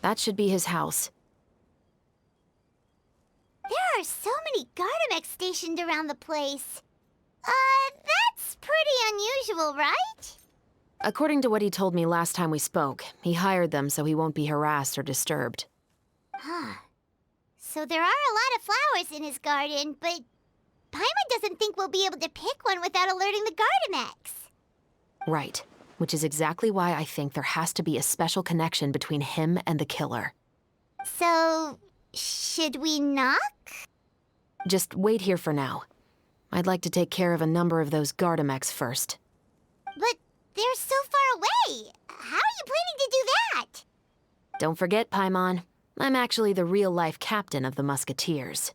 That should be his house. There are so many Gardemex stationed around the place. That's pretty unusual, right? According to what he told me last time we spoke, he hired them so he won't be harassed or disturbed. Huh. So there are a lot of flowers in his garden, but Paimon doesn't think we'll be able to pick one without alerting the Gardemex. Right. Which is exactly why I think there has to be a special connection between him and the killer. So, should we knock? Just wait here for now. I'd like to take care of a number of those Gardemex first. But they're so far away. How are you planning to do that? Don't forget, Paimon, I'm actually the real-life captain of the Musketeers.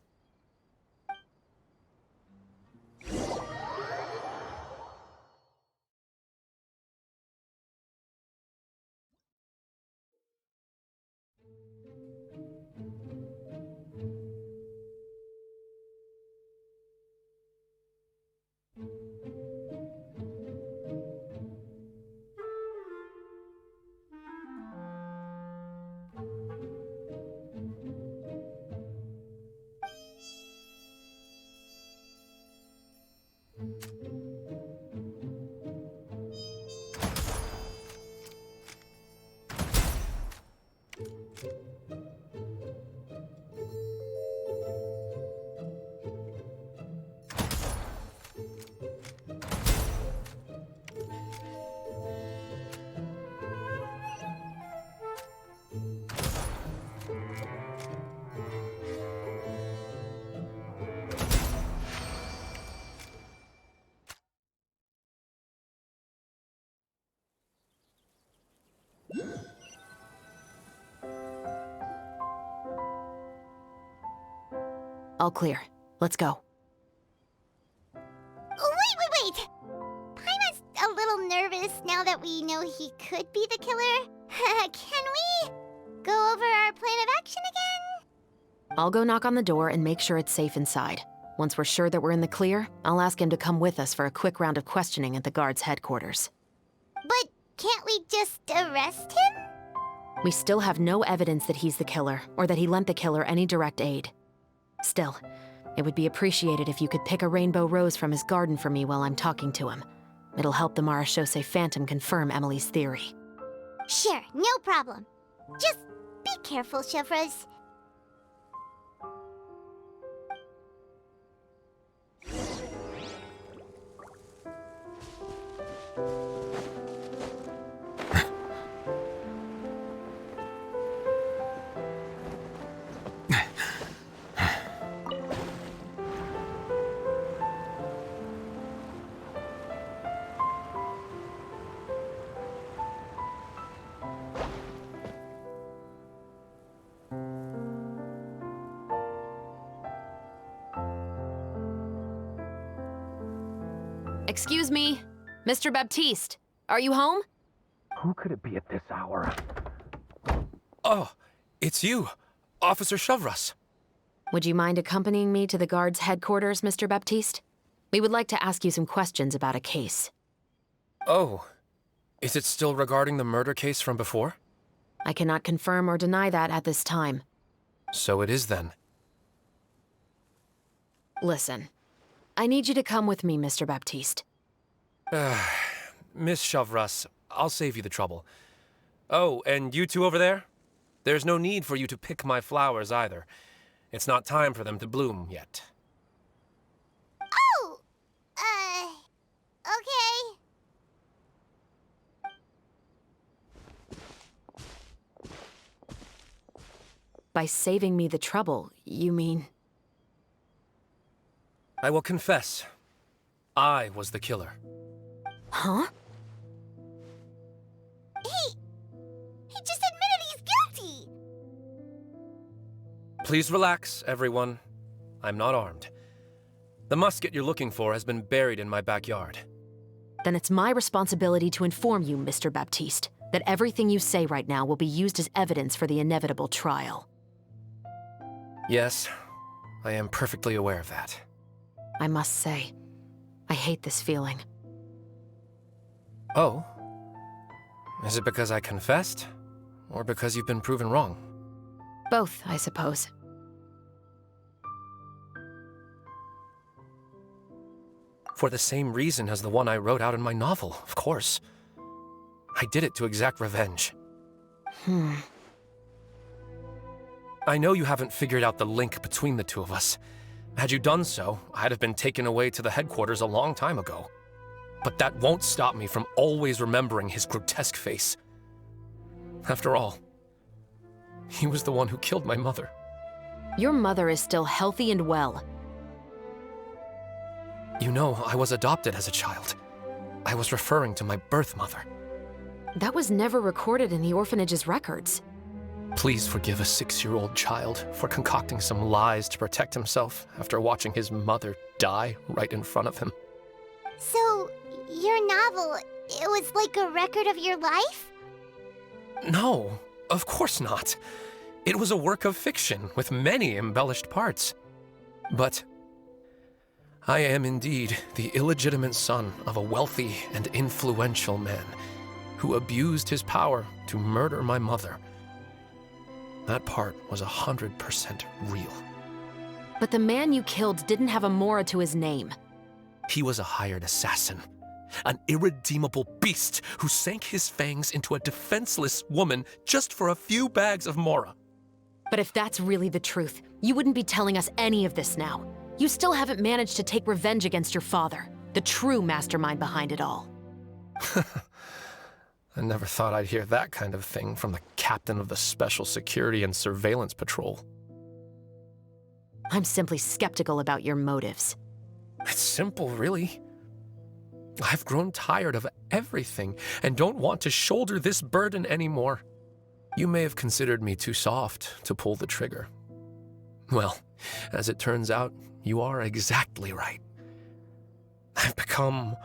All clear. Let's go. Wait! Paimon's a little nervous now that we know he could be the killer. Can we go over our plan of action again? I'll go knock on the door and make sure it's safe inside. Once we're sure that we're in the clear, I'll ask him to come with us for a quick round of questioning at the guard's headquarters. But can't we just arrest him? We still have no evidence that he's the killer, or that he lent the killer any direct aid. Still, it would be appreciated if you could pick a rainbow rose from his garden for me while I'm talking to him. It'll help the Marechaussee Phantom confirm Emily's theory. Sure, no problem. Just be careful, Chevreuse. Excuse me, Mr. Baptiste, are you home? Who could it be at this hour? Oh, it's you, Officer Chevreuse. Would you mind accompanying me to the guard's headquarters, Mr. Baptiste? We would like to ask you some questions about a case. Oh, is it still regarding the murder case from before? I cannot confirm or deny that at this time. So it is then. Listen, I need you to come with me, Mr. Baptiste. Miss Chevreuse, I'll save you the trouble. Oh, and you two over there? There's no need for you to pick my flowers either. It's not time for them to bloom yet. Oh! Okay. By saving me the trouble, you mean... I will confess. I was the killer. Huh? He just admitted he's guilty! Please relax, everyone. I'm not armed. The musket you're looking for has been buried in my backyard. Then it's my responsibility to inform you, Mr. Baptiste, that everything you say right now will be used as evidence for the inevitable trial. Yes, I am perfectly aware of that. I must say, I hate this feeling. Oh? Is it because I confessed? Or because you've been proven wrong? Both, I suppose. For the same reason as the one I wrote out in my novel, of course. I did it to exact revenge. I know you haven't figured out the link between the two of us. Had you done so, I'd have been taken away to the headquarters a long time ago. But that won't stop me from always remembering his grotesque face. After all, he was the one who killed my mother. Your mother is still healthy and well. You know, I was adopted as a child. I was referring to my birth mother. That was never recorded in the orphanage's records. Please forgive a 6-year-old child for concocting some lies to protect himself after watching his mother die right in front of him. So, your novel, it was like a record of your life? No, of course not. It was a work of fiction with many embellished parts. But I am indeed the illegitimate son of a wealthy and influential man who abused his power to murder my mother. That part was 100% real. But the man you killed didn't have a Mora to his name. He was a hired assassin, an irredeemable beast who sank his fangs into a defenseless woman just for a few bags of Mora. But if that's really the truth, you wouldn't be telling us any of this now. You still haven't managed to take revenge against your father, the true mastermind behind it all. I never thought I'd hear that kind of thing from the captain of the Special Security and Surveillance Patrol. I'm simply skeptical about your motives. It's simple, really. I've grown tired of everything and don't want to shoulder this burden anymore. You may have considered me too soft to pull the trigger. Well, as it turns out, you are exactly right. I've become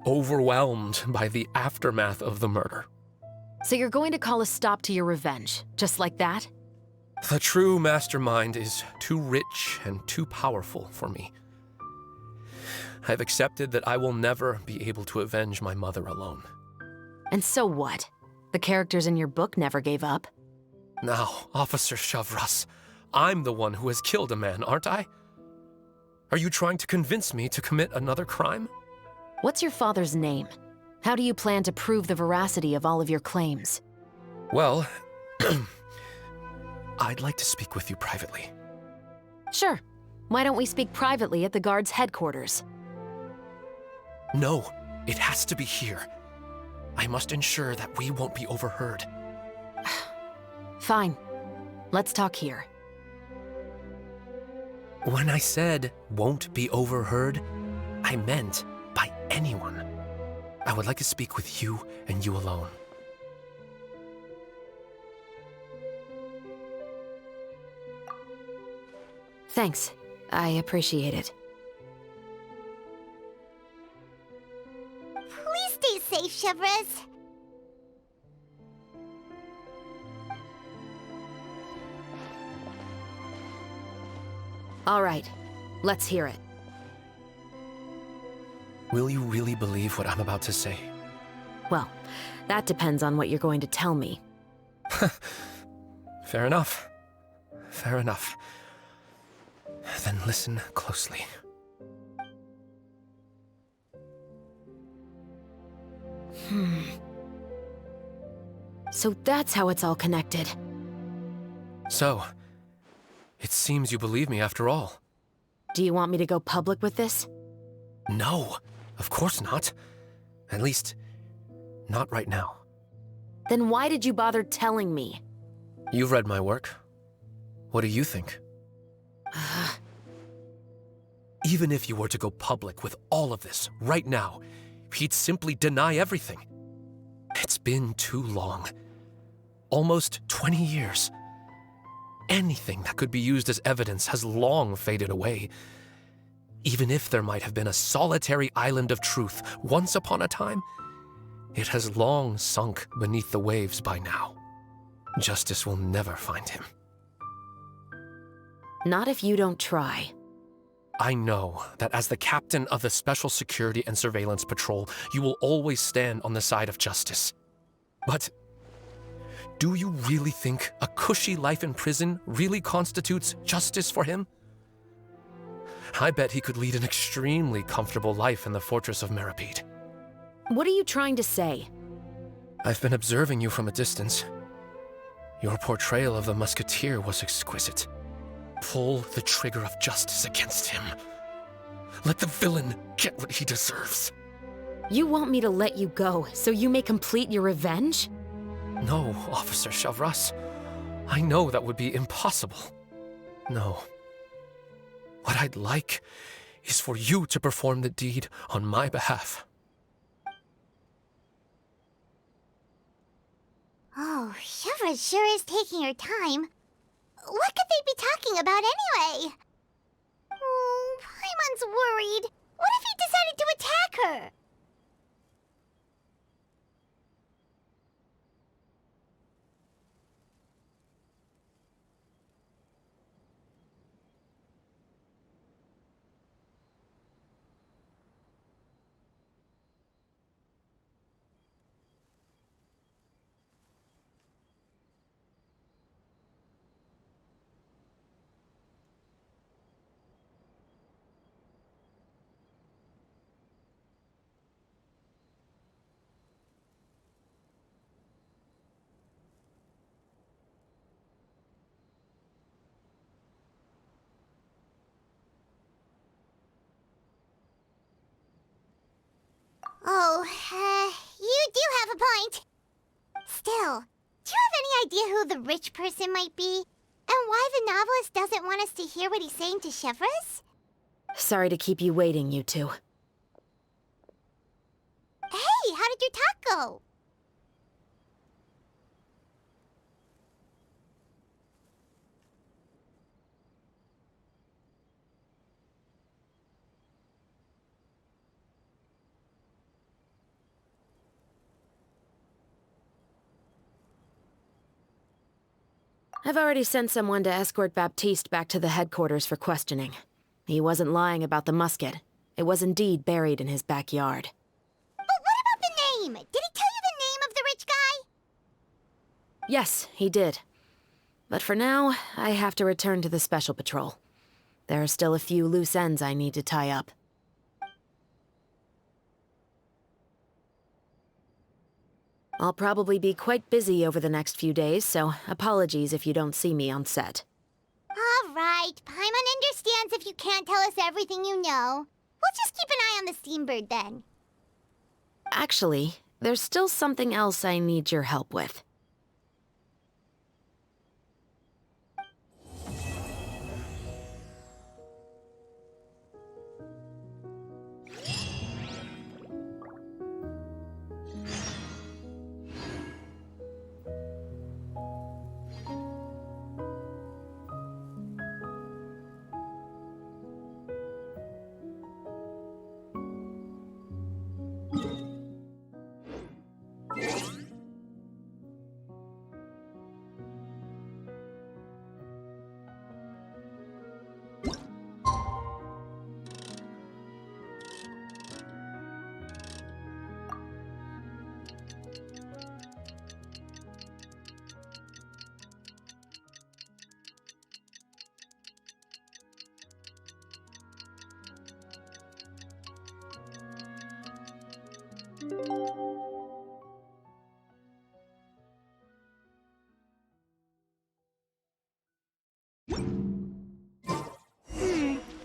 overwhelmed by the aftermath of the murder. So you're going to call a stop to your revenge, just like that? The true mastermind is too rich and too powerful for me. I've accepted that I will never be able to avenge my mother alone. And so what? The characters in your book never gave up. Now, Officer Chavras, I'm the one who has killed a man, aren't I? Are you trying to convince me to commit another crime? What's your father's name? How do you plan to prove the veracity of all of your claims? Well, I'd like to speak with you privately. Sure. Why don't we speak privately at the guard's headquarters? No, it has to be here. I must ensure that we won't be overheard. Fine. Let's talk here. When I said won't be overheard, I meant by anyone. I would like to speak with you and you alone. Thanks. I appreciate it. Please stay safe, Chevres. All right. Let's hear it. Will you really believe what I'm about to say? Well, that depends on what you're going to tell me. Fair enough. Fair enough. Then listen closely. So that's how it's all connected. So, it seems you believe me after all. Do you want me to go public with this? No, of course not. At least, not right now. Then why did you bother telling me? You've read my work. What do you think? Even if you were to go public with all of this right now, he'd simply deny everything. It's been too long. Almost 20 years. Anything that could be used as evidence has long faded away. Even if there might have been a solitary island of truth once upon a time, it has long sunk beneath the waves by now. Justice will never find him. Not if you don't try. I know that as the captain of the Special Security and Surveillance Patrol, you will always stand on the side of justice. But do you really think a cushy life in prison really constitutes justice for him? I bet he could lead an extremely comfortable life in the fortress of Meripede. What are you trying to say? I've been observing you from a distance. Your portrayal of the musketeer was exquisite. Pull the trigger of justice against him. Let the villain get what he deserves. You want me to let you go so you may complete your revenge? No, Officer Chavras. I know that would be impossible. No. What I'd like is for you to perform the deed on my behalf. Oh, Shiva sure is taking her time. What could they be talking about anyway? Oh, Paimon's worried. What if he decided to attack her? Oh, you do have a point. Still, do you have any idea who the rich person might be? And why the novelist doesn't want us to hear what he's saying to Chevres? Sorry to keep you waiting, you two. Hey, how did your talk go? I've already sent someone to escort Baptiste back to the headquarters for questioning. He wasn't lying about the musket. It was indeed buried in his backyard. But what about the name? Did he tell you the name of the rich guy? Yes, he did. But for now, I have to return to the Special Patrol. There are still a few loose ends I need to tie up. I'll probably be quite busy over the next few days, so apologies if you don't see me on set. All right, Paimon understands if you can't tell us everything you know. We'll just keep an eye on the Steambird then. Actually, there's still something else I need your help with.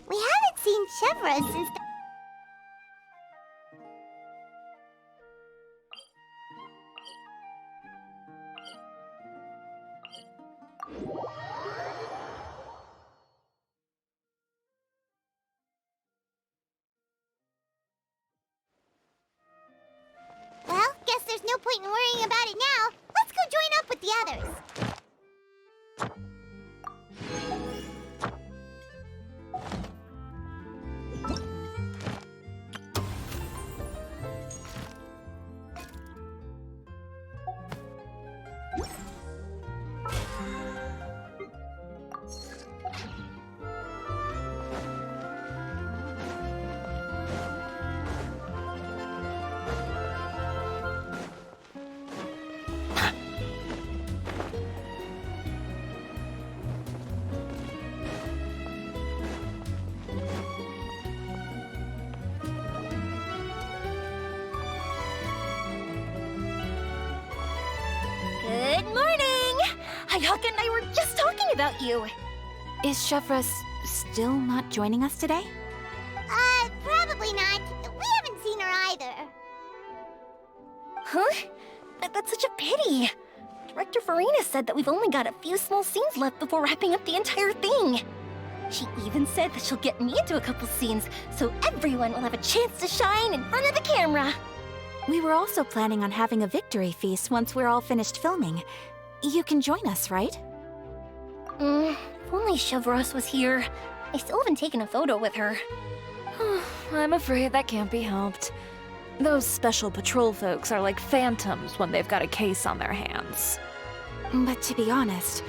We haven't seen Chevres since the... point in worrying about it now. Let's go join up with the others. Good morning! Hayaka and I were just talking about you. Is Chevra still not joining us today? Probably not. We haven't seen her either. Huh? That's such a pity. Director Farina said that we've only got a few small scenes left before wrapping up the entire thing. She even said that she'll get me into a couple scenes, so everyone will have a chance to shine in front of the camera. We were also planning on having a victory feast once we're all finished filming. You can join us, right? If only Chevros was here. I still haven't taken a photo with her. I'm afraid that can't be helped. Those special patrol folks are like phantoms when they've got a case on their hands. But to be honest,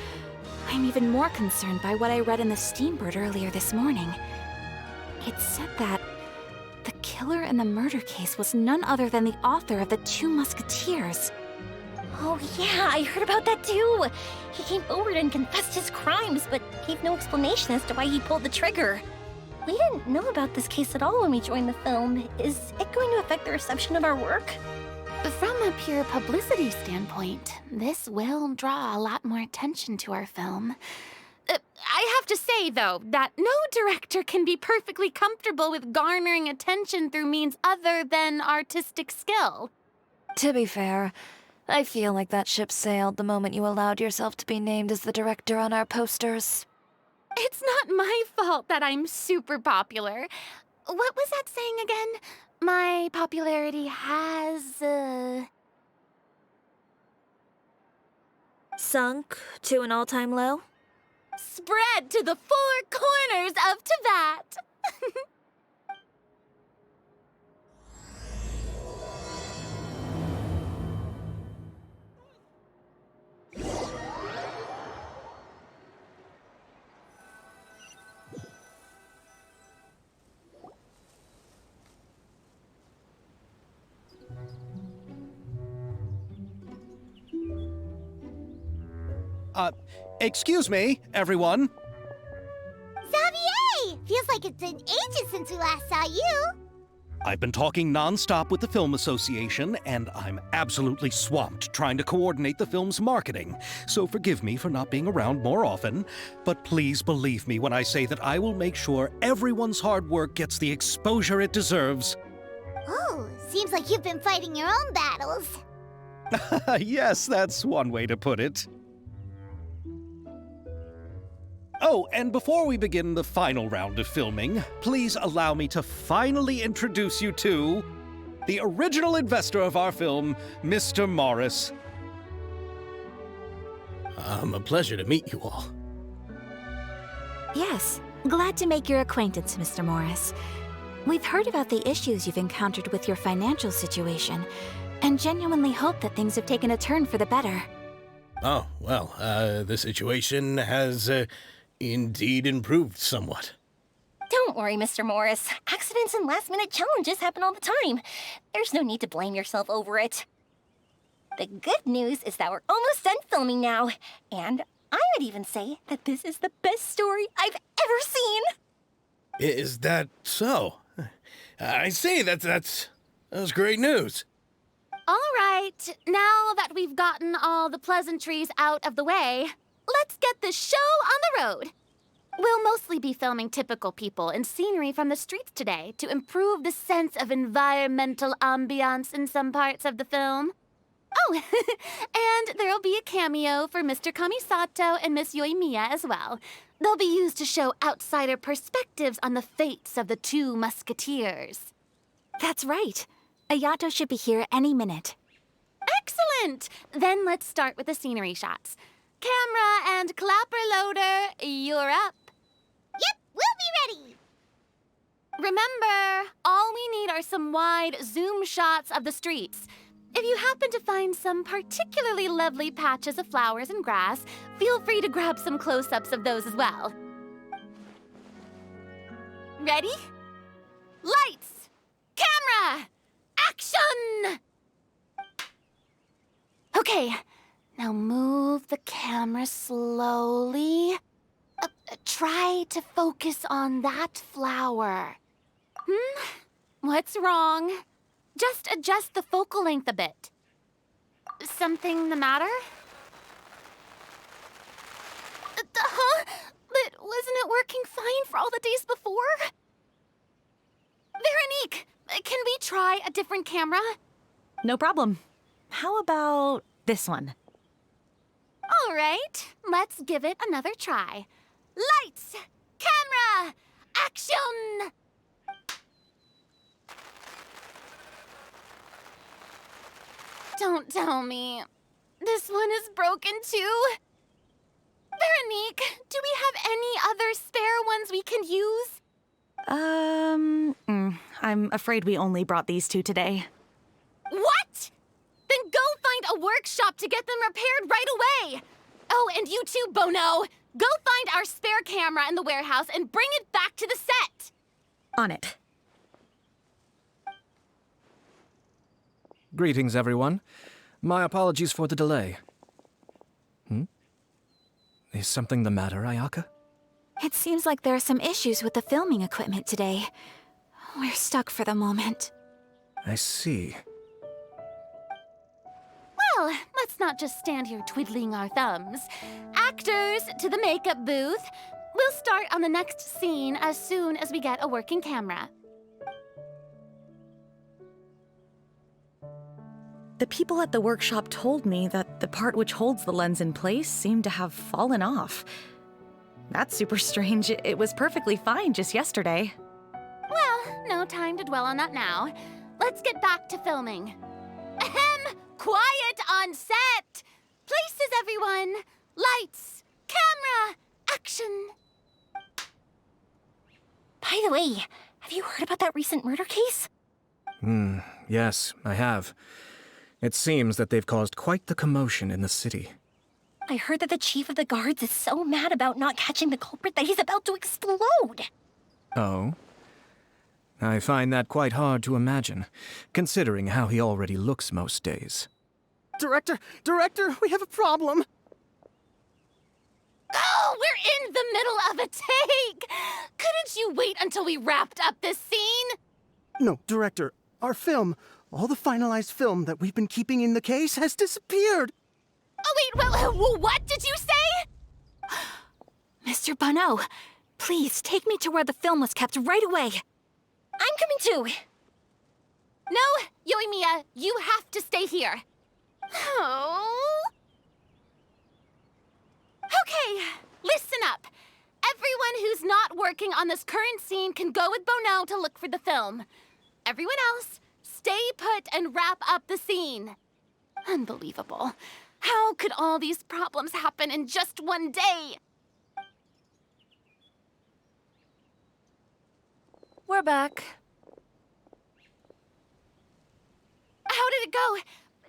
I'm even more concerned by what I read in the Steambird earlier this morning. It said that the killer in the murder case was none other than the author of the Two Musketeers. Oh yeah, I heard about that too. He came forward and confessed his crimes, but gave no explanation as to why he pulled the trigger. We didn't know about this case at all when we joined the film. Is it going to affect the reception of our work? From a pure publicity standpoint, this will draw a lot more attention to our film. I have to say, though, that no director can be perfectly comfortable with garnering attention through means other than artistic skill. To be fair, I feel like that ship sailed the moment you allowed yourself to be named as the director on our posters. It's not my fault that I'm super popular. What was that saying again? My popularity has, Sunk to an all-time low? spread to the four corners of Teyvat. Excuse me, everyone. Xavier! Feels like it's been ages since we last saw you. I've been talking nonstop with the Film Association, and I'm absolutely swamped trying to coordinate the film's marketing. So forgive me for not being around more often, but please believe me when I say that I will make sure everyone's hard work gets the exposure it deserves. Oh, seems like you've been fighting your own battles. Yes, that's one way to put it. Oh, and before we begin the final round of filming, please allow me to finally introduce you to the original investor of our film, Mr. Morris. A pleasure to meet you all. Yes, glad to make your acquaintance, Mr. Morris. We've heard about the issues you've encountered with your financial situation, and genuinely hope that things have taken a turn for the better. Oh, well, the situation has indeed improved somewhat. Don't worry, Mr. Morris. Accidents and last-minute challenges happen all the time. There's no need to blame yourself over it. The good news is that we're almost done filming now, and I would even say that this is the best story I've ever seen. Is that so? I see, that's great news. All right, now that we've gotten all the pleasantries out of the way, let's get this show on the road. We'll mostly be filming typical people and scenery from the streets today to improve the sense of environmental ambiance in some parts of the film. Oh, and there'll be a cameo for Mr. Kamisato and Miss Yoimiya as well. They'll be used to show outsider perspectives on the fates of the two musketeers. That's right. Ayato should be here any minute. Excellent! Then let's start with the scenery shots. Camera and clapper loader, you're up. Yep, we'll be ready. Remember, all we need are some wide zoom shots of the streets. If you happen to find some particularly lovely patches of flowers and grass, feel free to grab some close-ups of those as well. Ready? Lights! Camera! Action! Okay, now move the camera slowly. Try to focus on that flower. What's wrong? Just adjust the focal length a bit. Something the matter? Huh? But wasn't it working fine for all the days before? Veronique, can we try a different camera? No problem. How about this one? All right, let's give it another try. Lights! Camera! Action! Don't tell me. This one is broken too? Veronique, do we have any other spare ones we can use? I'm afraid we only brought these two today. What? Then go find a workshop to get them repaired right away. Oh, and you too, Bono. Go find our spare camera in the warehouse and bring it back to the set. On it. Greetings, everyone. My apologies for the delay. Is something the matter, Ayaka? It seems like there are some issues with the filming equipment today. We're stuck for the moment. I see. Well, let's not just stand here twiddling our thumbs. Actors, to the makeup booth. We'll start on the next scene as soon as we get a working camera. The people at the workshop told me that the part which holds the lens in place seemed to have fallen off. That's super strange. It was perfectly fine just yesterday. Well, no time to dwell on that now. Let's get back to filming. Ahem! Quiet on set! Places, everyone! Lights! Camera! Action! By the way, have you heard about that recent murder case? Yes, I have. It seems that they've caused quite the commotion in the city. I heard that the chief of the guards is so mad about not catching the culprit that he's about to explode. Oh? I find that quite hard to imagine, considering how he already looks most days. Director, we have a problem. Oh, we're in the middle of a take! Couldn't you wait until we wrapped up this scene? No, Director, our film, all the finalized film that we've been keeping in the case has disappeared. Oh, wait, well, what did you say? Mr. Bono, please take me to where the film was kept right away. I'm coming too. No, Yoimiya, you have to stay here. Oh. Okay, listen up. Everyone who's not working on this current scene can go with Bono to look for the film. Everyone else, stay put and wrap up the scene. Unbelievable. How could all these problems happen in just one day? We're back. How did it go?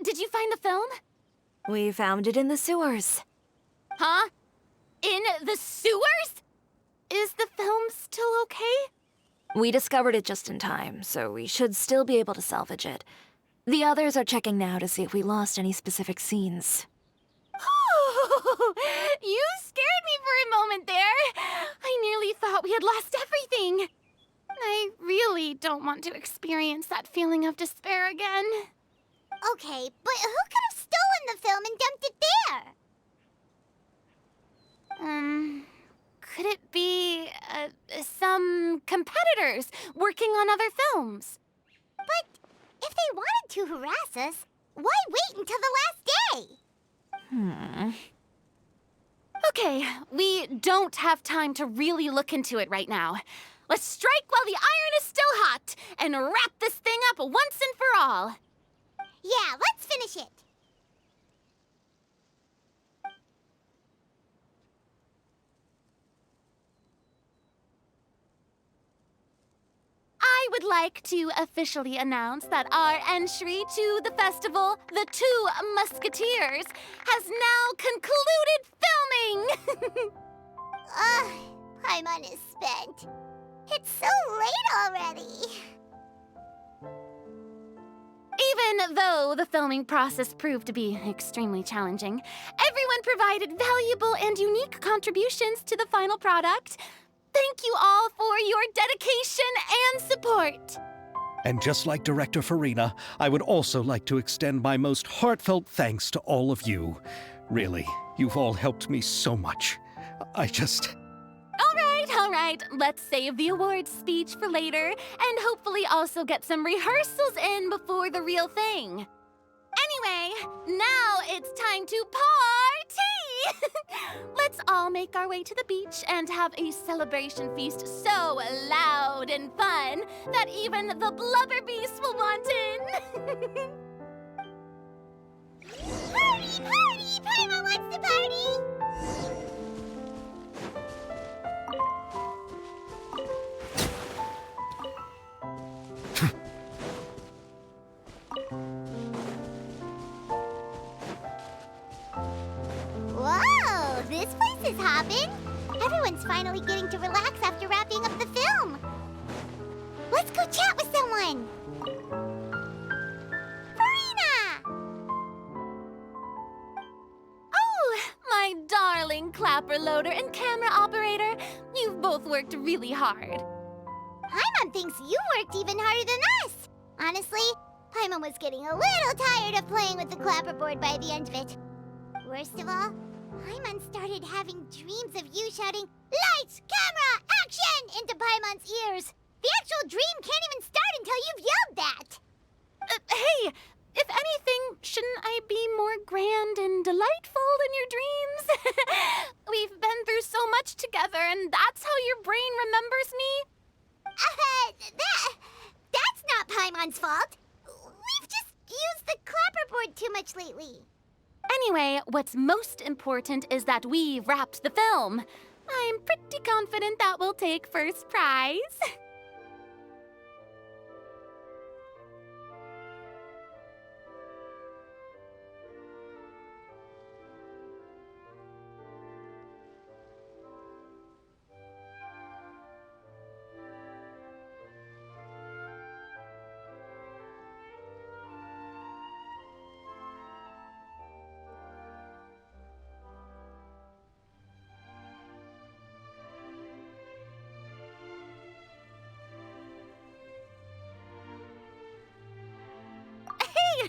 Did you find the film? We found it in the sewers. Huh? In the sewers? Is the film still okay? We discovered it just in time, so we should still be able to salvage it. The others are checking now to see if we lost any specific scenes. You scared me for a moment there. I nearly thought we had lost everything. I really don't want to experience that feeling of despair again. Okay, but who could have stolen the film and dumped it there? Could it be, some competitors working on other films? But if they wanted to harass us, why wait until the last day? Okay, we don't have time to really look into it right now. Let's strike while the iron is still hot and wrap this thing up once and for all. Yeah, let's finish it. I would like to officially announce that our entry to the festival, The Two Musketeers, has now concluded filming! Ugh, Paimon is spent. It's so late already. Even though the filming process proved to be extremely challenging, everyone provided valuable and unique contributions to the final product. Thank you all for your dedication and support. And just like Director Farina, I would also like to extend my most heartfelt thanks to all of you. Really, you've all helped me so much. All right, let's save the awards speech for later and hopefully also get some rehearsals in before the real thing. Anyway, now it's time to party! Let's all make our way to the beach and have a celebration feast so loud and fun that even the blubber beast will want in. Party, party! Paimon wants to party! Whoa, this place is hopping. Everyone's finally getting to relax after wrapping up the film. Let's go chat with someone. Farina! Oh, my darling clapper loader and camera operator. You've both worked really hard. Paimon thinks you worked even harder than us. Honestly, Paimon was getting a little tired of playing with the clapperboard by the end of it. Worst of all, Paimon started having dreams of you shouting, "Lights, camera, action!" into Paimon's ears. The actual dream can't even start until you've yelled that. Hey, if anything, shouldn't I be more grand and delightful in your dreams? We've been through so much together, and that's how your brain remembers me? That's not Paimon's fault. We've just used the clapperboard too much lately. Anyway, what's most important is that we've wrapped the film. I'm pretty confident that we'll take first prize.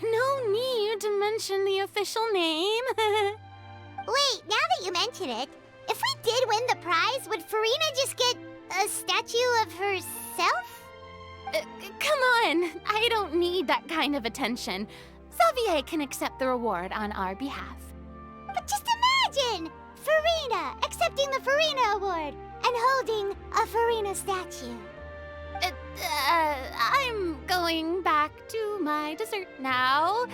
No need to mention the official name. Wait, now that you mention it, if we did win the prize, would Farina just get a statue of herself? Come on, I don't need that kind of attention. Xavier can accept the reward on our behalf. But just imagine! Farina accepting the Farina Award and holding a Farina statue. I'm going back to my dessert now.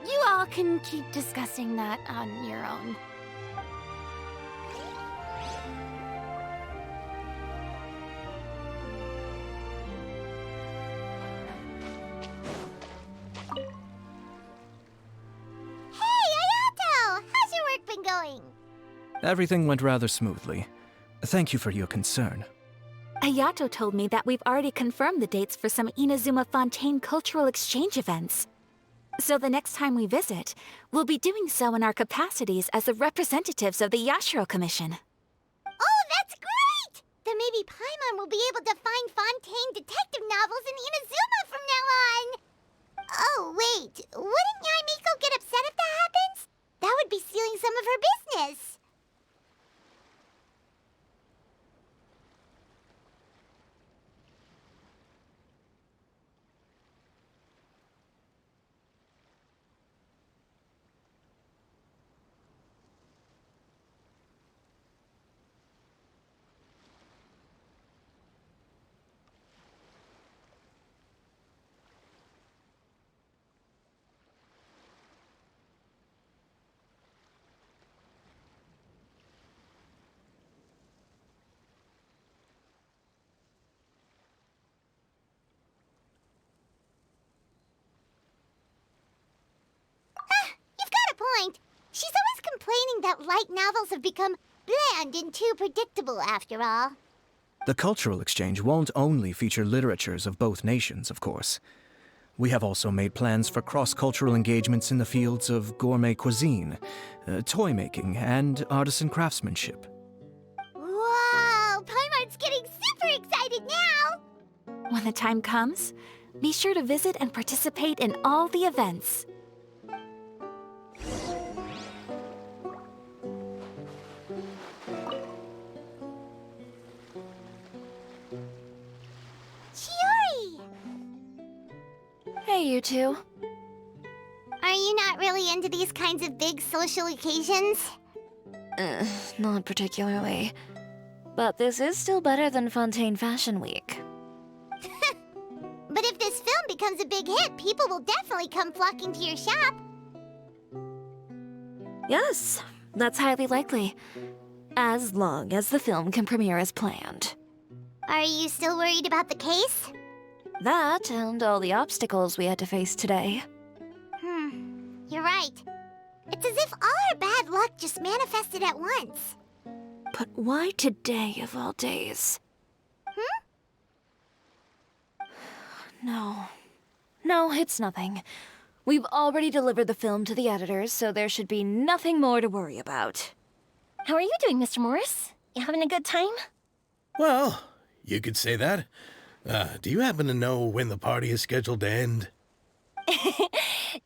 You all can keep discussing that on your own. Hey, Ayato! How's your work been going? Everything went rather smoothly. Thank you for your concern. Ayato told me that we've already confirmed the dates for some Inazuma Fontaine cultural exchange events. So the next time we visit, we'll be doing so in our capacities as the representatives of the Yashiro Commission. Oh, that's great! Then maybe Paimon will be able to find Fontaine detective novels in Inazuma from now on. Oh, wait. Wouldn't Yae Miko get upset if that happens? That would be stealing some of her business. She's always complaining that light novels have become bland and too predictable after all. The cultural exchange won't only feature literatures of both nations, of course. We have also made plans for cross-cultural engagements in the fields of gourmet cuisine, toy making, and artisan craftsmanship. Whoa! Paimon's getting super excited now! When the time comes, be sure to visit and participate in all the events. Chiori! Hey, you two. Are you not really into these kinds of big social occasions? Not particularly. But this is still better than Fontaine Fashion Week. But if this film becomes a big hit, people will definitely come flocking to your shop. Yes, that's highly likely. As long as the film can premiere as planned. Are you still worried about the case? That and all the obstacles we had to face today. You're right. It's as if all our bad luck just manifested at once. But why today of all days? No. No, it's nothing. We've already delivered the film to the editors, so there should be nothing more to worry about. How are you doing, Mr. Morris? You having a good time? Well, you could say that. Do you happen to know when the party is scheduled to end?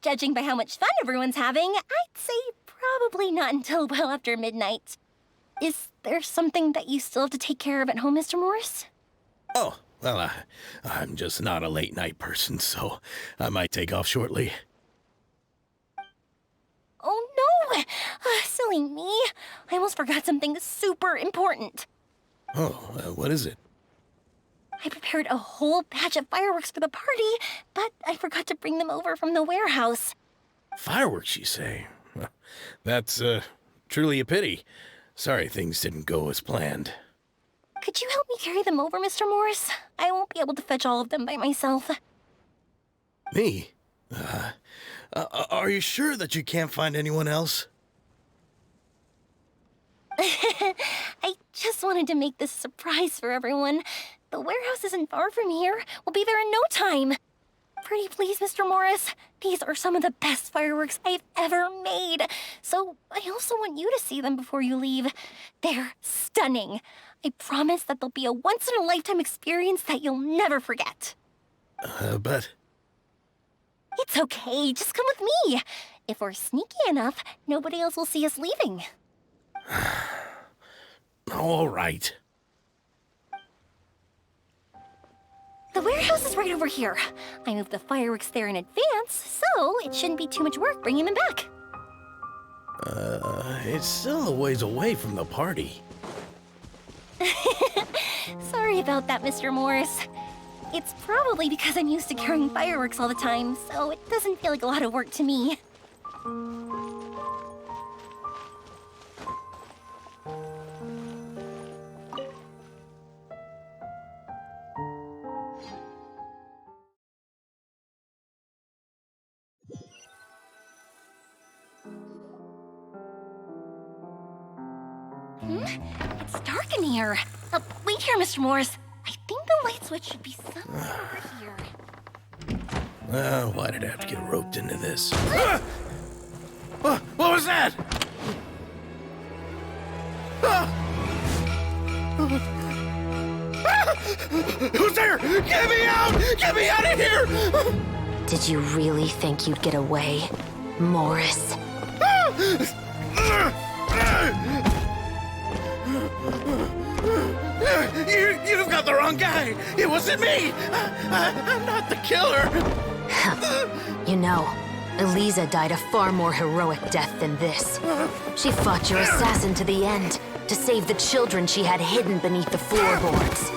Judging by how much fun everyone's having, I'd say probably not until well after midnight. Is there something that you still have to take care of at home, Mr. Morris? Oh, well, I'm just not a late night person, so I might take off shortly. Oh no! Silly me. I almost forgot something super important. Oh, what is it? I prepared a whole batch of fireworks for the party, but I forgot to bring them over from the warehouse. Fireworks, you say? Well, that's truly a pity. Sorry things didn't go as planned. Could you help me carry them over, Mr. Morris? I won't be able to fetch all of them by myself. Me? Are you sure that you can't find anyone else? I just wanted to make this a surprise for everyone. The warehouse isn't far from here. We'll be there in no time. Pretty please, Mr. Morris. These are some of the best fireworks I've ever made. So I also want you to see them before you leave. They're stunning. I promise that they'll be a once-in-a-lifetime experience that you'll never forget. But... It's okay. Just come with me. If we're sneaky enough, nobody else will see us leaving. All right. The warehouse is right over here. I moved the fireworks there in advance, so it shouldn't be too much work bringing them back. It's still a ways away from the party. Sorry about that, Mr. Morris. It's probably because I'm used to carrying fireworks all the time, so it doesn't feel like a lot of work to me. It's dark in here. Wait here, Mr. Morris. I think the light switch should be somewhere over here. Why did I have to get roped into this? What was that? Who's there? Get me out! Get me out of here! Did you really think you'd get away, Morris? You've got the wrong guy. It wasn't me. I'm not the killer. You know, Eliza died a far more heroic death than this. She fought your assassin to the end to save the children she had hidden beneath the floorboards.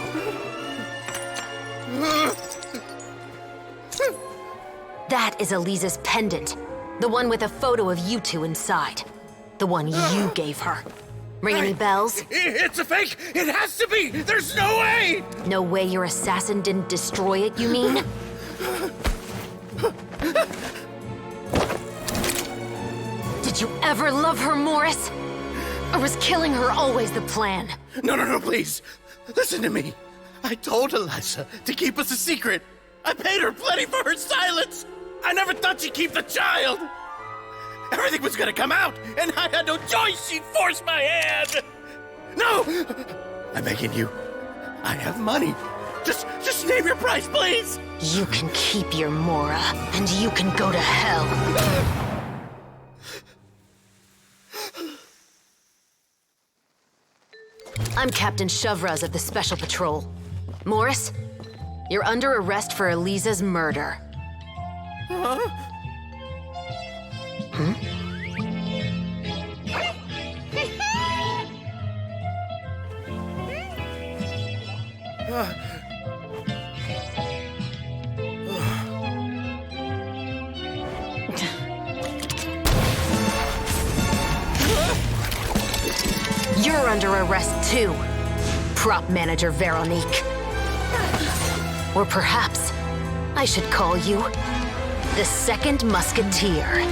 That is Eliza's pendant, the one with a photo of you two inside. The one you gave her. Ring any bells? It's a fake! It has to be! There's no way! No way your assassin didn't destroy it, you mean? Did Did you ever love her, Morris? Or was killing her always the plan? No, please. Listen to me. I told Eliza to keep us a secret. I paid her plenty for her silence. I never thought she'd keep the child. Everything was gonna come out, and I had no choice. She'd force my hand. No! I'm begging you. I have money. Just name your price, please. You can keep your Mora, and you can go to hell. I'm Captain Shovraz of the Special Patrol. Morris, you're under arrest for Eliza's murder. Huh? You're under arrest too, Prop Manager Veronique. Or perhaps I should call you the Second Musketeer.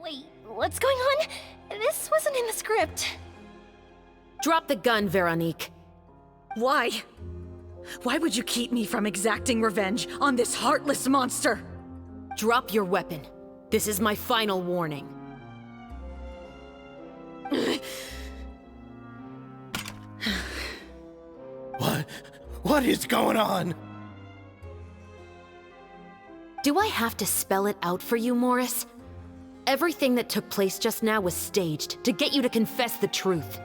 Wait, what's going on? This wasn't in the script. Drop the gun, Veronique. Why? Why would you keep me from exacting revenge on this heartless monster? Drop your weapon. This is my final warning. What is going on? Do I have to spell it out for you, Morris? Everything that took place just now was staged to get you to confess the truth.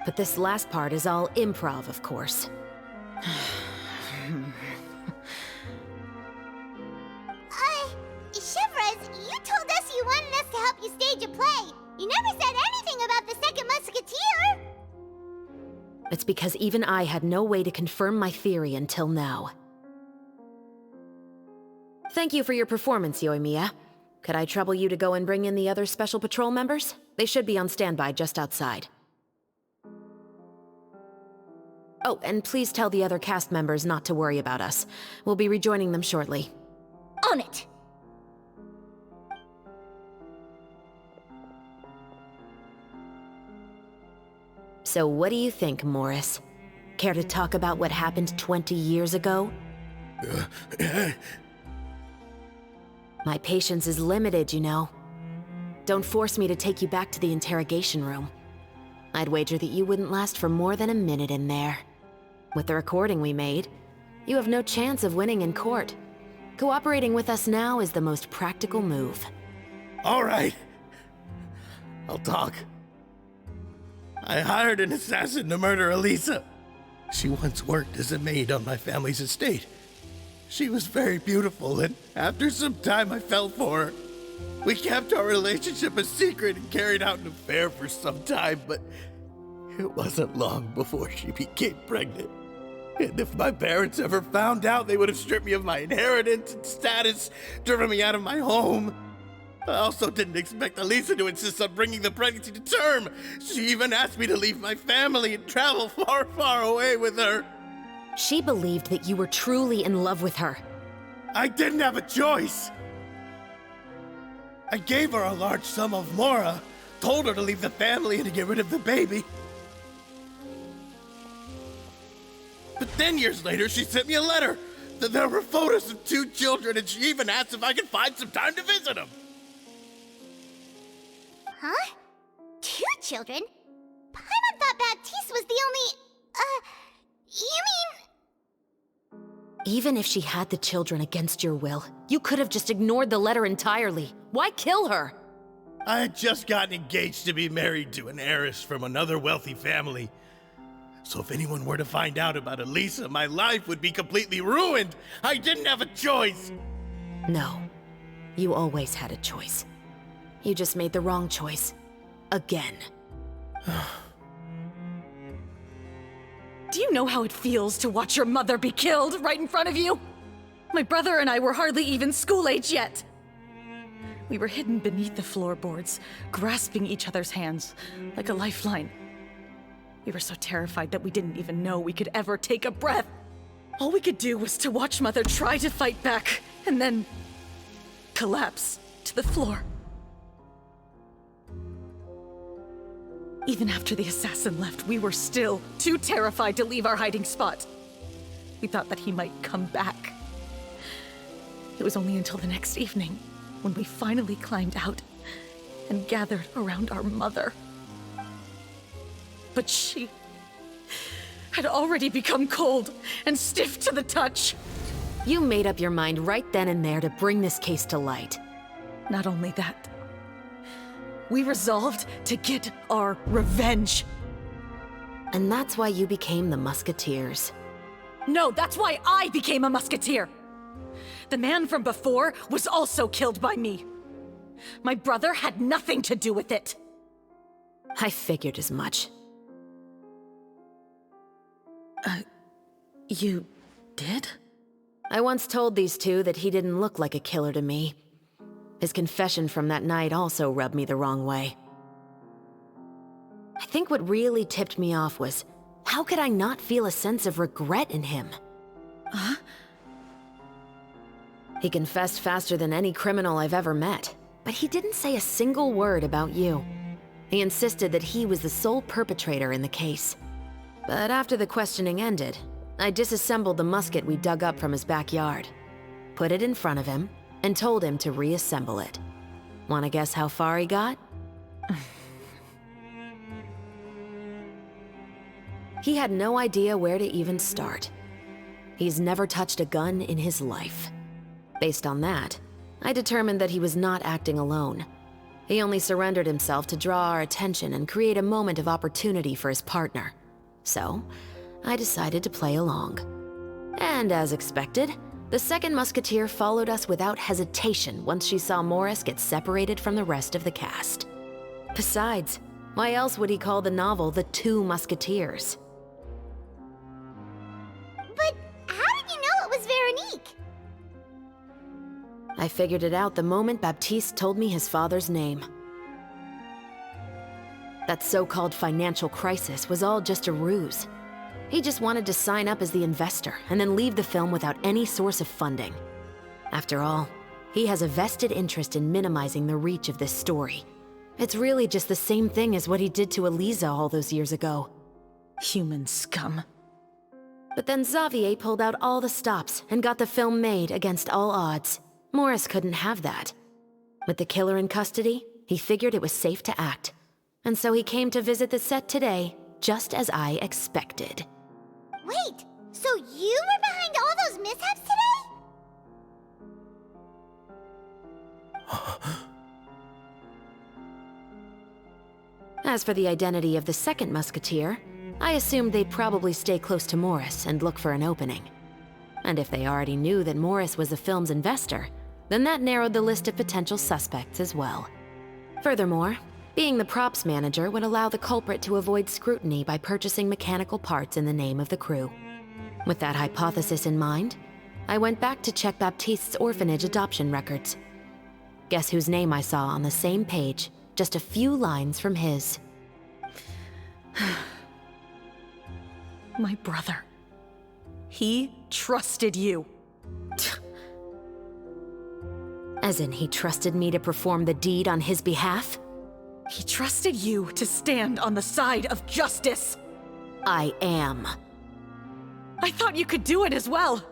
But this last part is all improv, of course. Shivers, you told us you wanted us to help you stage a play. You never said anything about the Second Musketeer. It's because even I had no way to confirm my theory until now. Thank you for your performance, Yoimiya. Could I trouble you to go and bring in the other Special Patrol members? They should be on standby just outside. Oh, and please tell the other cast members not to worry about us. We'll be rejoining them shortly. On it! So what do you think, Morris? Care to talk about what happened 20 years ago? My patience is limited, you know. Don't force me to take you back to the interrogation room. I'd wager that you wouldn't last for more than a minute in there. With the recording we made, you have no chance of winning in court. Cooperating with us now is the most practical move. All right. I'll talk. I hired an assassin to murder Eliza. She once worked as a maid on my family's estate. She was very beautiful, and after some time I fell for her. We kept our relationship a secret and carried out an affair for some time, but it wasn't long before she became pregnant. And if my parents ever found out, they would have stripped me of my inheritance and status, driven me out of my home. I also didn't expect Eliza to insist on bringing the pregnancy to term. She even asked me to leave my family and travel far, far away with her. She believed that you were truly in love with her. I didn't have a choice. I gave her a large sum of Mora, told her to leave the family and to get rid of the baby. But then years later, she sent me a letter. There were photos of 2 children, and she even asked if I could find some time to visit them. Huh? 2 children? Paimon thought Baptiste was the only... you mean... Even if she had the children against your will, you could have just ignored the letter entirely. Why kill her? I had just gotten engaged to be married to an heiress from another wealthy family. So if anyone were to find out about Eliza, my life would be completely ruined. I didn't have a choice. No, you always had a choice. You just made the wrong choice. Again. Do you know how it feels to watch your mother be killed right in front of you? My brother and I were hardly even school age yet. We were hidden beneath the floorboards, grasping each other's hands like a lifeline. We were so terrified that we didn't even know we could ever take a breath. All we could do was to watch Mother try to fight back, and then collapse to the floor. Even after the assassin left, we were still too terrified to leave our hiding spot. We thought that he might come back. It was only until the next evening when we finally climbed out and gathered around our mother. But she had already become cold and stiff to the touch. You made up your mind right then and there to bring this case to light. Not only that, we resolved to get our revenge. And that's why you became the Musketeers. No, that's why I became a musketeer. The man from before was also killed by me. My brother had nothing to do with it. I figured as much. You did? I once told these two that he didn't look like a killer to me. His confession from that night also rubbed me the wrong way. I think what really tipped me off was, how could I not feel a sense of regret in him? Huh? He confessed faster than any criminal I've ever met, but he didn't say a single word about you. He insisted that he was the sole perpetrator in the case. But after the questioning ended, I disassembled the musket we dug up from his backyard, put it in front of him, and told him to reassemble it. Wanna guess how far he got? He had no idea where to even start. He's never touched a gun in his life. Based on that, I determined that he was not acting alone. He only surrendered himself to draw our attention and create a moment of opportunity for his partner. So, I decided to play along. And as expected, the second musketeer followed us without hesitation once she saw Morris get separated from the rest of the cast. Besides, why else would he call the novel The Two Musketeers? But how did you know it was Veronique? I figured it out the moment Baptiste told me his father's name. That so-called financial crisis was all just a ruse. He just wanted to sign up as the investor and then leave the film without any source of funding. After all, he has a vested interest in minimizing the reach of this story. It's really just the same thing as what he did to Eliza all those years ago. Human scum. But then Xavier pulled out all the stops and got the film made against all odds. Morris couldn't have that. With the killer in custody, he figured it was safe to act. And so he came to visit the set today, just as I expected. Wait, so you were behind all those mishaps today? As for the identity of the second musketeer, I assumed they'd probably stay close to Morris and look for an opening. And if they already knew that Morris was the film's investor, then that narrowed the list of potential suspects as well. Furthermore, being the props manager would allow the culprit to avoid scrutiny by purchasing mechanical parts in the name of the crew. With that hypothesis in mind, I went back to check Baptiste's orphanage adoption records. Guess whose name I saw on the same page, just a few lines from his. My brother. He trusted you. As in, he trusted me to perform the deed on his behalf? He trusted you to stand on the side of justice. I am. I thought you could do it as well.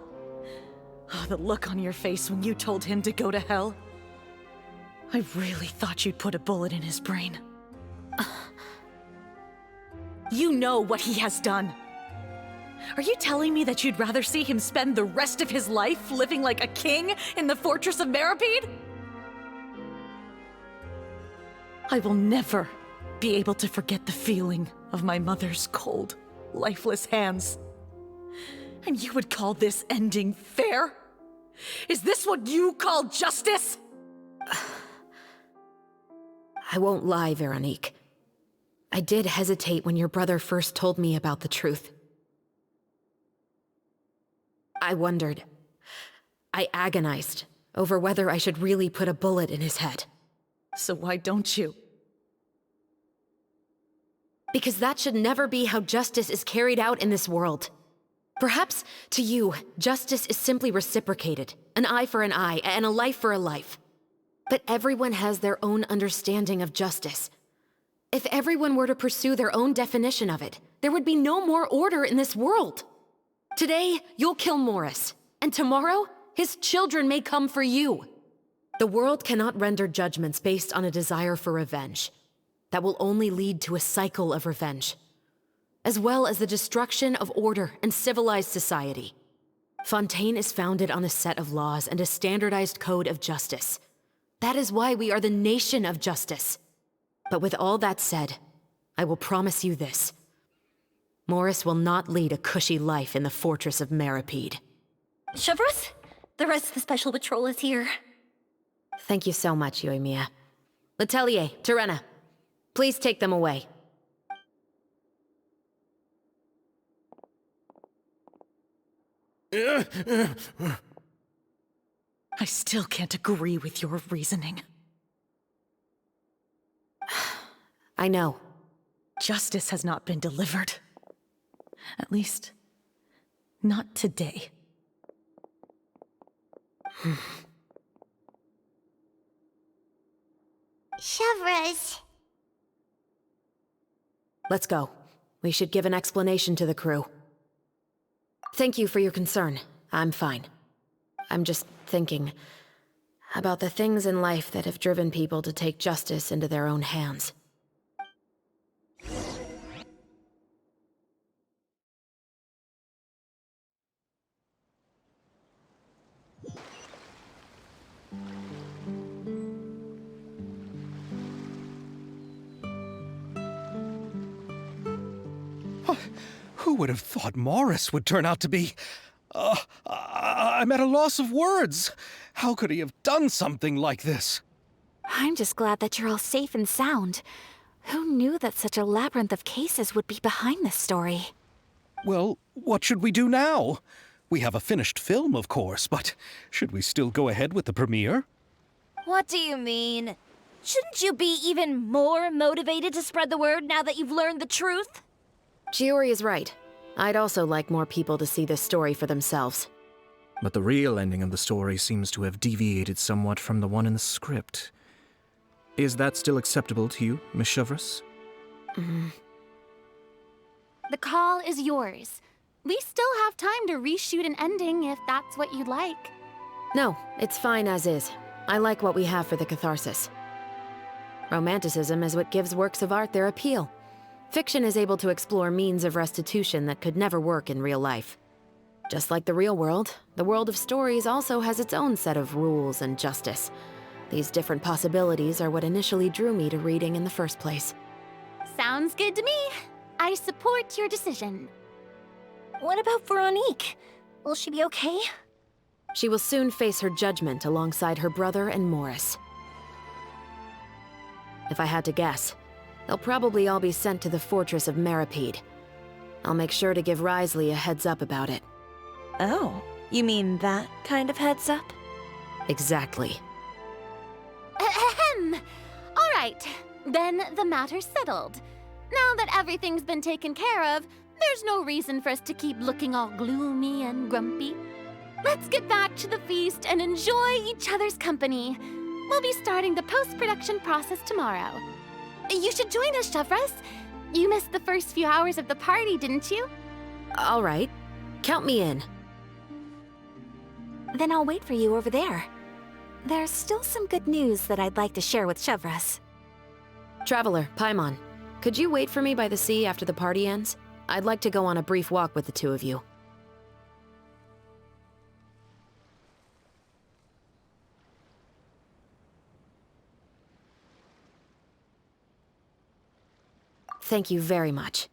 Oh, the look on your face when you told him to go to hell. I really thought you'd put a bullet in his brain. You know what he has done. Are you telling me that you'd rather see him spend the rest of his life living like a king in the fortress of Meripede? I will never be able to forget the feeling of my mother's cold, lifeless hands. And you would call this ending fair? Is this what you call justice? I won't lie, Veronique. I did hesitate when your brother first told me about the truth. I wondered. I agonized over whether I should really put a bullet in his head. So why don't you? Because that should never be how justice is carried out in this world. Perhaps, to you, justice is simply reciprocated. An eye for an eye, and a life for a life. But everyone has their own understanding of justice. If everyone were to pursue their own definition of it, there would be no more order in this world. Today, you'll kill Morris, and tomorrow, his children may come for you. The world cannot render judgments based on a desire for revenge. That will only lead to a cycle of revenge, as well as the destruction of order and civilized society. Fontaine is founded on a set of laws and a standardized code of justice. That is why we are the nation of justice. But with all that said, I will promise you this. Morris will not lead a cushy life in the fortress of Meripede. Chevreuse, the rest of the Special Patrol is here. Thank you so much, Yoimiya. Letelier, Terena, please take them away. I still can't agree with your reasoning. I know. Justice has not been delivered. At least, not today. Chevreuse. Let's go. We should give an explanation to the crew. Thank you for your concern. I'm fine. I'm just thinking about the things in life that have driven people to take justice into their own hands. Who would have thought Morris would turn out to be... I'm at a loss of words. How could he have done something like this? I'm just glad that you're all safe and sound. Who knew that such a labyrinth of cases would be behind this story? Well, what should we do now? We have a finished film, of course, but should we still go ahead with the premiere? What do you mean? Shouldn't you be even more motivated to spread the word now that you've learned the truth? Chiori is right. I'd also like more people to see this story for themselves. But the real ending of the story seems to have deviated somewhat from the one in the script. Is that still acceptable to you, Miss Chevreuse? The call is yours. We still have time to reshoot an ending if that's what you'd like. No, it's fine as is. I like what we have for the catharsis. Romanticism is what gives works of art their appeal. Fiction is able to explore means of restitution that could never work in real life. Just like the real world, the world of stories also has its own set of rules and justice. These different possibilities are what initially drew me to reading in the first place. Sounds good to me. I support your decision. What about Veronique? Will she be okay? She will soon face her judgment alongside her brother and Morris. If I had to guess, they'll probably all be sent to the fortress of Meripede. I'll make sure to give Risley a heads up about it. Oh, you mean that kind of heads up? Exactly. Ahem. All right, then the matter's settled. Now that everything's been taken care of, there's no reason for us to keep looking all gloomy and grumpy. Let's get back to the feast and enjoy each other's company. We'll be starting the post-production process tomorrow. You should join us, Chevreuse. You missed the first few hours of the party, didn't you? All right. Count me in. Then I'll wait for you over there. There's still some good news that I'd like to share with Chevreuse. Traveler, Paimon, could you wait for me by the sea after the party ends? I'd like to go on a brief walk with the two of you. Thank you very much.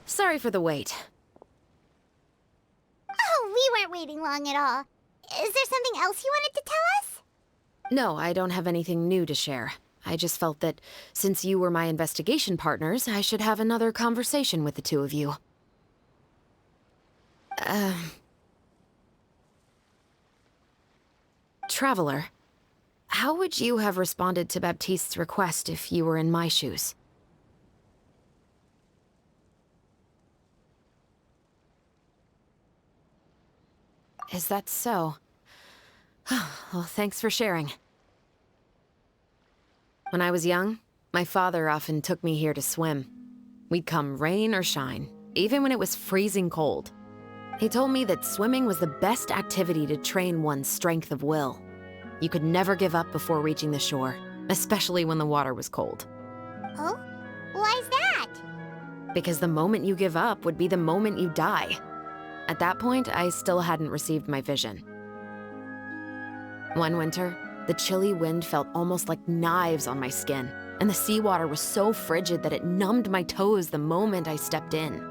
Sorry for the wait. Oh, we weren't waiting long at all. is there something else you wanted to tell us? No, I don't have anything new to share. I just felt that since you were my investigation partners, I should have another conversation with the two of you. Traveler, how would you have responded to Baptiste's request if you were in my shoes? Is that so? Well, thanks for sharing. When I was young, my father often took me here to swim. We'd come rain or shine, even when it was freezing cold. He told me that swimming was the best activity to train one's strength of will. You could never give up before reaching the shore, especially when the water was cold. Oh? Why's that? Because the moment you give up would be the moment you die. At that point, I still hadn't received my vision. One winter, the chilly wind felt almost like knives on my skin, and the seawater was so frigid that it numbed my toes the moment I stepped in.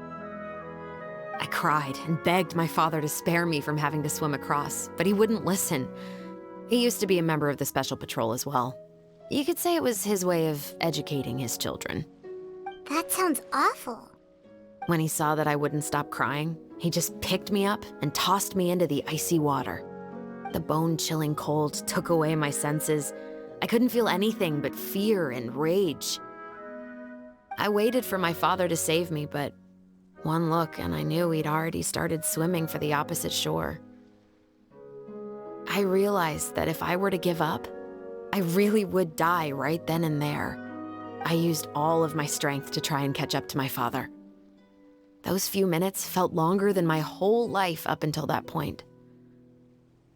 I cried and begged my father to spare me from having to swim across, but he wouldn't listen. He used to be a member of the Special Patrol as well. You could say it was his way of educating his children. That sounds awful. When he saw that I wouldn't stop crying, he just picked me up and tossed me into the icy water. The bone-chilling cold took away my senses. I couldn't feel anything but fear and rage. I waited for my father to save me, but one look and I knew he'd already started swimming for the opposite shore. I realized that if I were to give up, I really would die right then and there. I used all of my strength to try and catch up to my father. Those few minutes felt longer than my whole life up until that point.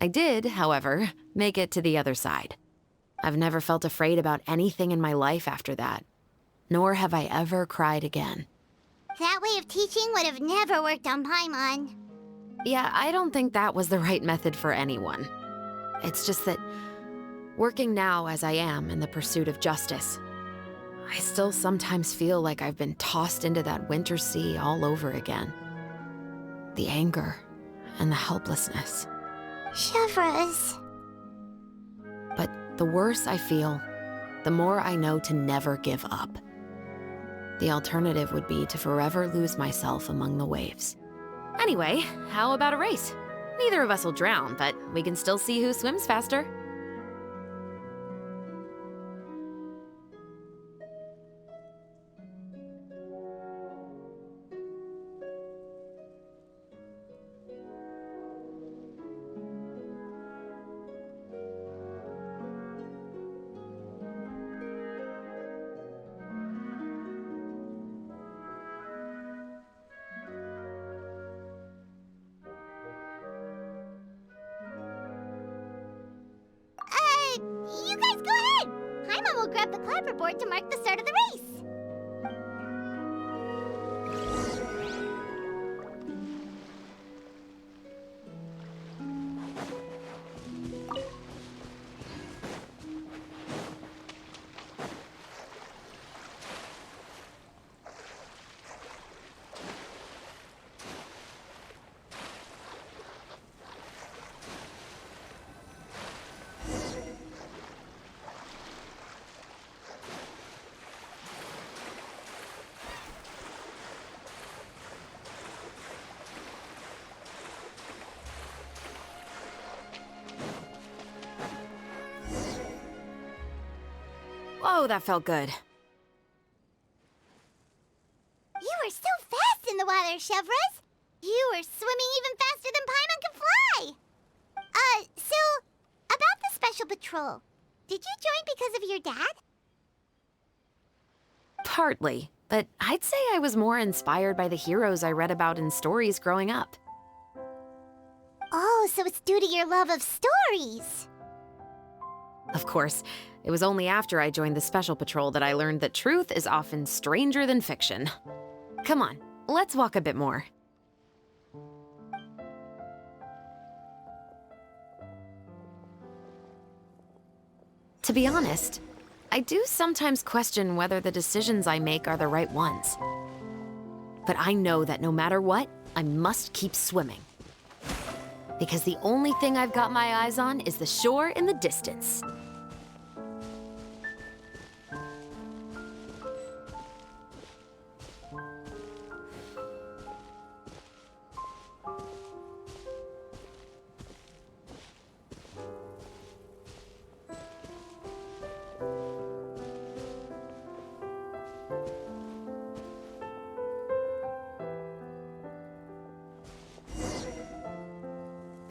I did, however, make it to the other side. I've never felt afraid about anything in my life after that, nor have I ever cried again. That way of teaching would have never worked on Paimon. Yeah, I don't think that was the right method for anyone. It's just that, working now as I am in the pursuit of justice, I still sometimes feel like I've been tossed into that winter sea all over again. The anger and the helplessness. Chevreuse. But the worse I feel, the more I know to never give up. The alternative would be to forever lose myself among the waves. Anyway, how about a race? Neither of us will drown, but we can still see who swims faster. You guys go ahead! Paimon will grab the clapperboard to mark the start of the race. Whoa, that felt good. You were so fast in the water, Chevreuse. You were swimming even faster than Paimon can fly. So, about the Special Patrol, did you join because of your dad? Partly, but I'd say I was more inspired by the heroes I read about in stories growing up. Oh, so it's due to your love of stories. Of course, it was only after I joined the Special Patrol that I learned that truth is often stranger than fiction. Come on, let's walk a bit more. To be honest, I do sometimes question whether the decisions I make are the right ones. But I know that no matter what, I must keep swimming. Because the only thing I've got my eyes on is the shore in the distance.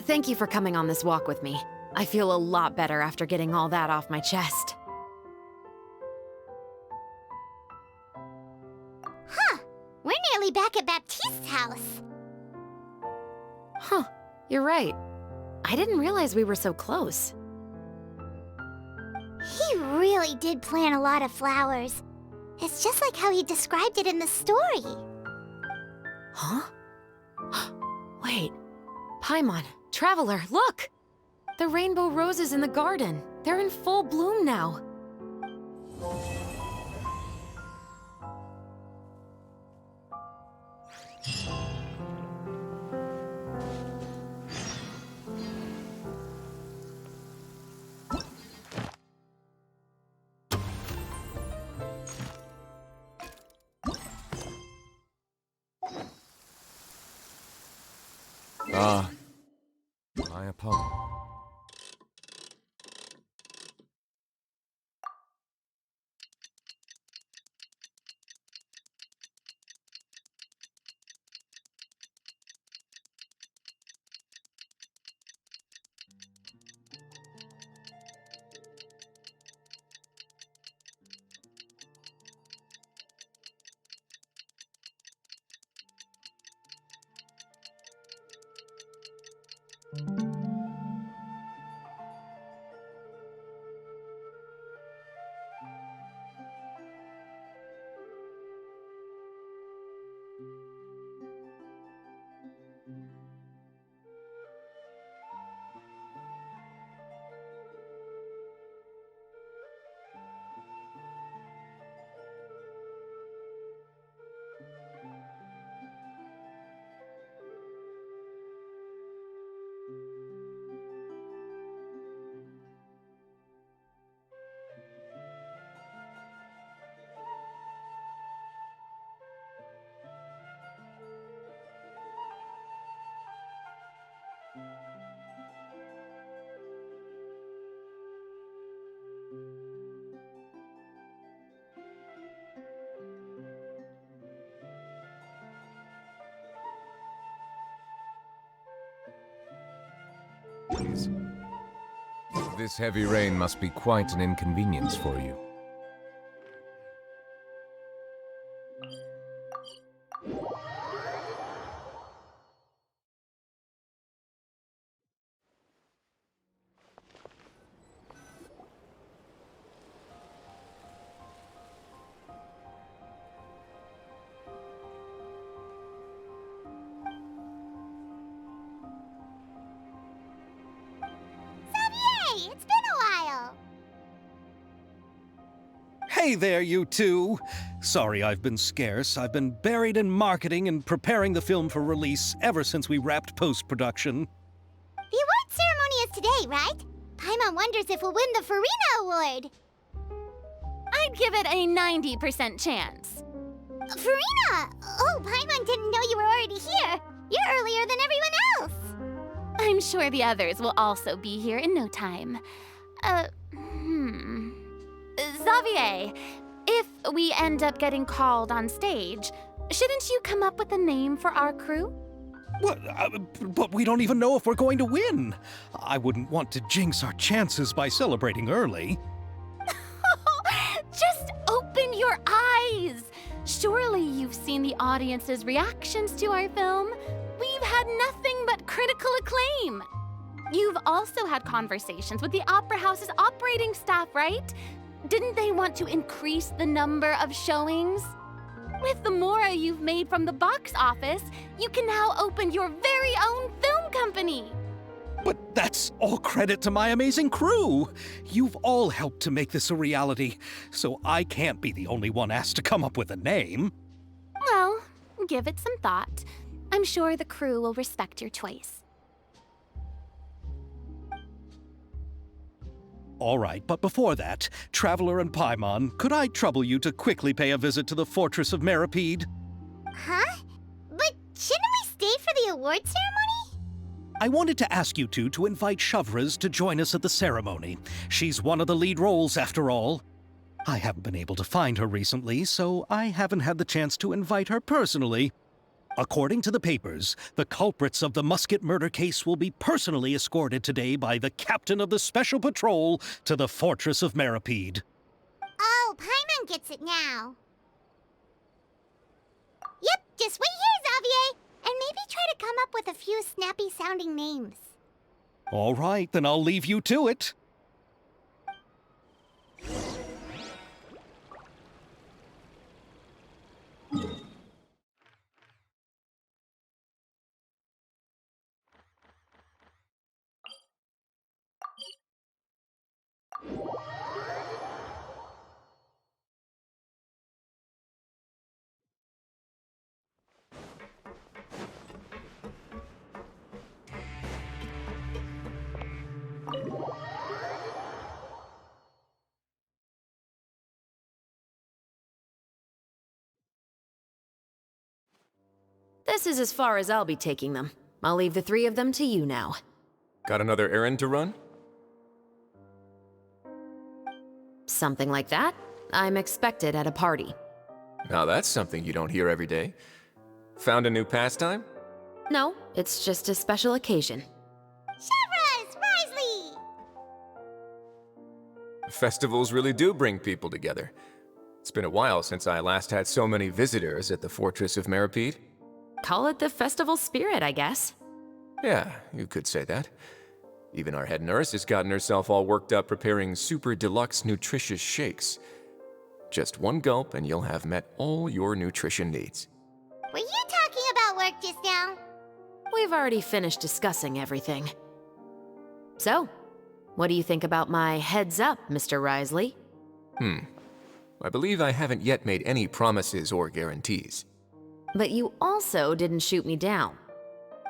Thank you for coming on this walk with me. I feel a lot better after getting all that off my chest. Huh. We're nearly back at Baptiste's house. Huh. You're right. I didn't realize we were so close. He really did plant a lot of flowers. It's just like how he described it in the story. Huh? Wait. Paimon, Traveler, look! The rainbow roses in the garden. They're in full bloom now. My apologies. This heavy rain must be quite an inconvenience for you. It's been a while. Hey there, you two! Sorry I've been scarce. I've been buried in marketing and preparing the film for release ever since we wrapped post-production. The award ceremony is today, right? Paimon wonders if we'll win the Farina Award. I'd give it a 90% chance. Farina! Oh, Paimon didn't know you were already here. You're earlier than everyone else. I'm sure the others will also be here in no time. Xavier, if we end up getting called on stage, shouldn't you come up with a name for our crew? What? But we don't even know if we're going to win. I wouldn't want to jinx our chances by celebrating early. Just open your eyes! Surely you've seen the audience's reactions to our film. We've had nothing but critical acclaim. You've also had conversations with the Opera House's operating staff, right? Didn't they want to increase the number of showings? With the mora you've made from the box office, you can now open your very own film company. But that's all credit to my amazing crew. You've all helped to make this a reality, so I can't be the only one asked to come up with a name. Well, give it some thought. I'm sure the crew will respect your choice. All right, but before that, Traveler and Paimon, could I trouble you to quickly pay a visit to the Fortress of Meripede? Huh? But shouldn't we stay for the award ceremony? I wanted to ask you two to invite Shavraz to join us at the ceremony. She's one of the lead roles, after all. I haven't been able to find her recently, so I haven't had the chance to invite her personally. According to the papers, the culprits of the Musket murder case will be personally escorted today by the captain of the Special Patrol to the Fortress of Meripede. Oh, Paimon gets it now. Yep, just wait here, Xavier, and maybe try to come up with a few snappy-sounding names. All right, then I'll leave you to it. This is as far as I'll be taking them. I'll leave the three of them to you now. Got another errand to run? Something like that. I'm expected at a party. Now that's something you don't hear every day. Found a new pastime? No, it's just a special occasion. Shavraz! Risley! Festivals really do bring people together. It's been a while since I last had so many visitors at the Fortress of Meripede. Call it the festival spirit, I guess. Yeah, you could say that. Even our head nurse has gotten herself all worked up preparing super deluxe nutritious shakes. Just one gulp and you'll have met all your nutrition needs. Were you talking about work just now? We've already finished discussing everything. So, what do you think about my heads up, Mr. Risley? I believe I haven't yet made any promises or guarantees. But you also didn't shoot me down.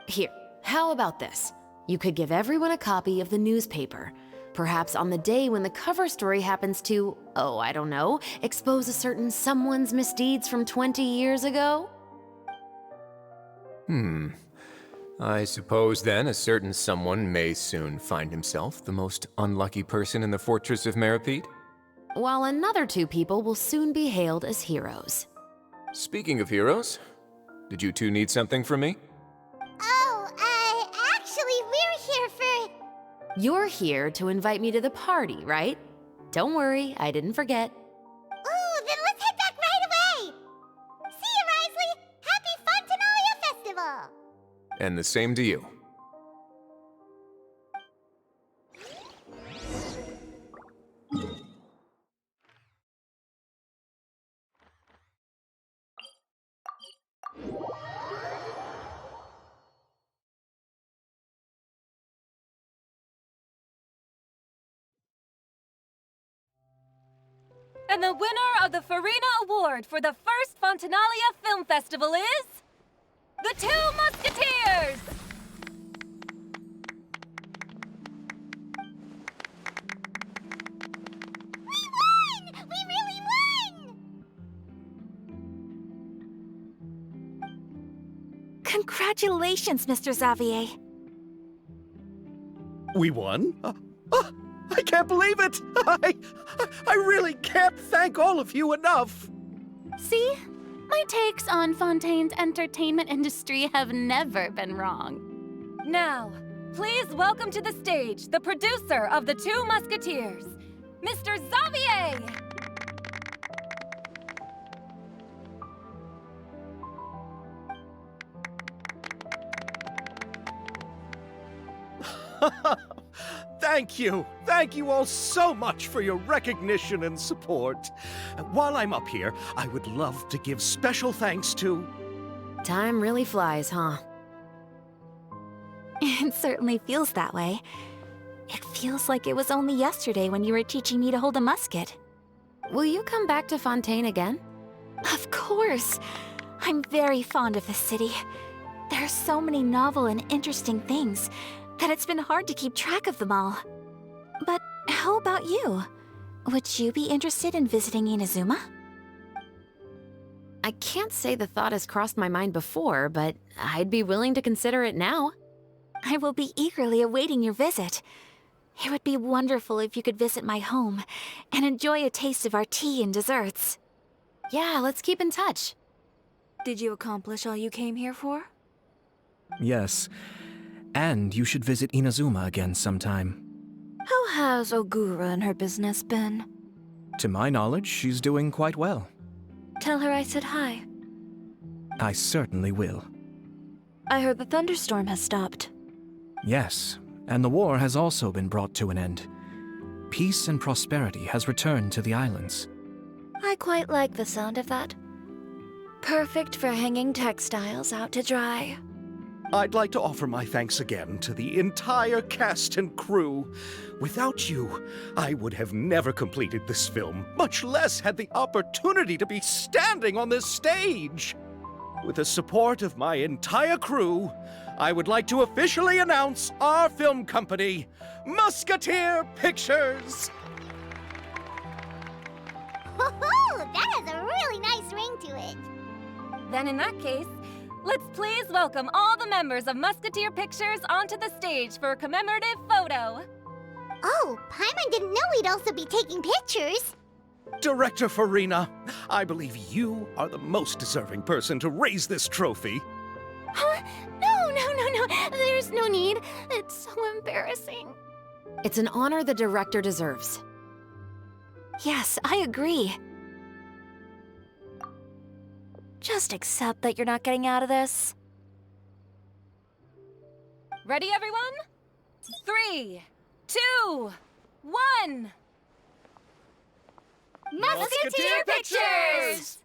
Here, how about this? You could give everyone a copy of the newspaper. Perhaps on the day when the cover story happens to, oh, I don't know, expose a certain someone's misdeeds from 20 years ago? I suppose then a certain someone may soon find himself the most unlucky person in the Fortress of Meripede? While another two people will soon be hailed as heroes. Speaking of heroes, did you two need something from me? Oh, actually, we're here for... You're here to invite me to the party, right? Don't worry, I didn't forget. Ooh, then let's head back right away! See you, Risley! Happy Fontanalia Festival! And the same to you. And the winner of the Farina Award for the first Fontanalia Film Festival is... the Two Musketeers! We won! We really won! Congratulations, Mr. Xavier. We won? I can't believe it! I really can't thank all of you enough! See? My takes on Fontaine's entertainment industry have never been wrong. Now, please welcome to the stage the producer of the Two Musketeers, Mr. Xavier! Thank you! Thank you all so much for your recognition and support. While I'm up here, I would love to give special thanks to... Time really flies, huh? It certainly feels that way. It feels like it was only yesterday when you were teaching me to hold a musket. Will you come back to Fontaine again? Of course! I'm very fond of this city. There are so many novel and interesting things that it's been hard to keep track of them all. But How about you? Would you be interested in visiting Inazuma? I can't say the thought has crossed my mind before, but I'd be willing to consider it now. I will be eagerly awaiting your visit. It would be wonderful if you could visit my home and enjoy a taste of our tea and desserts. Yeah, let's keep in touch. Did you accomplish all you came here for? Yes. And you should visit Inazuma again sometime. How has Ogura and her business been? To my knowledge, she's doing quite well. Tell her I said hi. I certainly will. I heard the thunderstorm has stopped. Yes, and the war has also been brought to an end. Peace and prosperity has returned to the islands. I quite like the sound of that. Perfect for hanging textiles out to dry. I'd like to offer my thanks again to the entire cast and crew. Without you, I would have never completed this film, much less had the opportunity to be standing on this stage. With the support of my entire crew, I would like to officially announce our film company, Musketeer Pictures. That has a really nice ring to it. Then in that case, let's please welcome all the members of Musketeer Pictures onto the stage for a commemorative photo. Oh, Paimon didn't know we'd also be taking pictures. Director Farina, I believe you are the most deserving person to raise this trophy. Huh? No. There's no need. It's so embarrassing. It's an honor the director deserves. Yes, I agree. Just accept that you're not getting out of this. Ready, everyone? 3, 2, 1. Musketeer Pictures!